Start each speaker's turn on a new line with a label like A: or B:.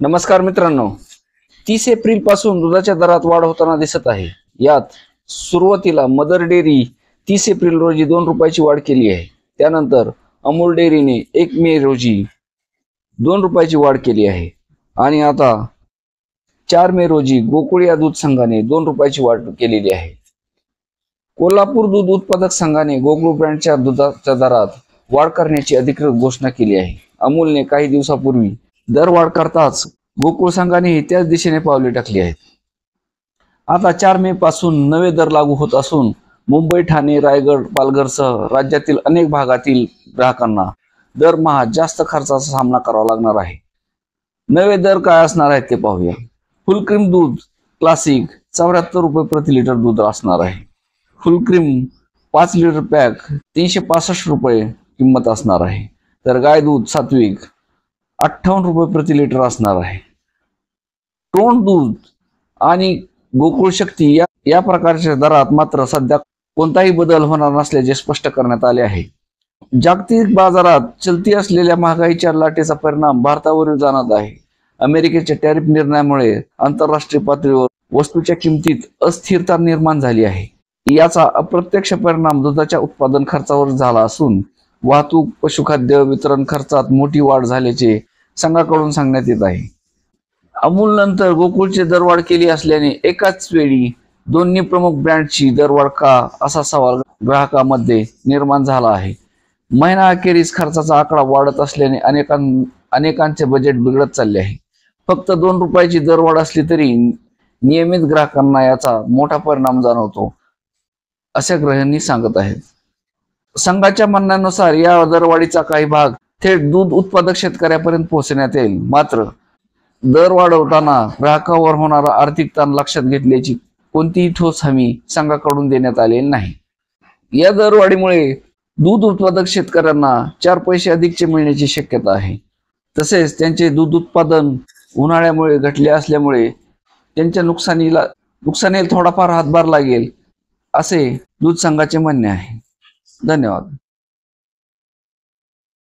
A: नमस्कार मित्रांनो, 30 एप्रिल पासून दुधाच्या दरात वाढ होताना दिसत आहे। यात सुरुवातीला मदर डेअरी 30 एप्रिल रोजी 2 रुपयाची वाढ केली आहे। त्यानंतर अमूल डेअरीने 1 मे रोजी 2 रुपयाची वाढ केली आहे आणि आता 4 मे रोजी गोकुळ या दूध संघाने 2 रुपयाची वाढ केलेली आहे। कोल्हापूर दूध उत्पादक संघाने गोकुळ ब्रँडच्या दुधाच्या दरात वाढ करण्याची अधिकृत घोषणा केली आहे। अमूलने काही दिवसापूर्वी दर वाढ करताच गोकुळ संघाने त्याच दिशेने पावले टाकली आहेत। आता 4 मे पासून नवे दर लागू होत असून मुंबई, ठाणे, रायगड, पालघरसह राज्यातील अनेक भागातील ग्राहकांना दरमहा जास्त खर्चाचा सामना करावा लागणार आहे। नवे दर काय असणार आहेत ते पाहूया। फुल क्रीम दूध क्लासिक 74 रुपये प्रति लिटर दूध असणार आहे। फुल क्रीम 5 लिटर पॅक 365 रुपये किंमत असणार आहे। तर गाय दूध सात्विक 58 रुपये प्रति लिटर असणार आहे। टोन दूध आणि गोकुळ शक्ती या प्रकारच्या दरात मात्र सध्या कोणताही बदल होणार नसल्याचे स्पष्ट करण्यात आले आहे। जागतिक बाजारात चलती असलेल्या महागाईच्या लाटेचा परिणाम भारतावर जाणवत आहे। अमेरिकेच्या टॅरिफ निर्णयामुळे आंतरराष्ट्रीय पातळीवर वस्तूच्या किमतीत अस्थिरता निर्माण झाली आहे। याचा अप्रत्यक्ष परिणाम दुधाच्या उत्पादन खर्चावर झाला असून वाहतूक, पशुखाद्य वितरण खर्चात मोठी वाढ झाल्याचे संघाकडून सांगण्यात येत आहे। अमूल नंतर गोकुळचे दरवाढ केली असल्याने एकाच वेळी दोन्ही प्रमुख ब्रँडची दरवाढ का असा सवाल ग्राहकांमध्ये निर्माण झाला आहे। महिना अखेरीस खर्चाचा आकडा वाढत असल्याने अनेकांचे बजेट बिघडत चालले आहे। फक्त 2 रुपयाची दरवाढ असली तरी नियमित ग्राहकांना याचा मोठा परिणाम जाणवतो असे ग्राहकांनी सांगत आहेत। संघाच्या म्हणण्यानुसार या दरवाढीचा काही भाग थेट दूध उत्पादक शेतकऱ्यापर्यंत पोहोचण्यात येईल। मात्र दर वाढवताना ग्राहकावर होणारा आर्थिक ताण लक्षात घेतल्याची कोणतीही ठोस हमी संघाकडून देण्यात आलेली नाही। या दरवाढीमुळे दूध उत्पादक शेतकऱ्यांना 4 पैसे अधिकचे मिळण्याची शक्यता आहे। तसेच त्यांचे दूध उत्पादन उन्हाळ्यामुळे घटले असल्यामुळे त्यांच्या नुकसानीला थोडाफार हातभार लागेल असे दूध संघाचे म्हणणे आहे। धन्यवाद।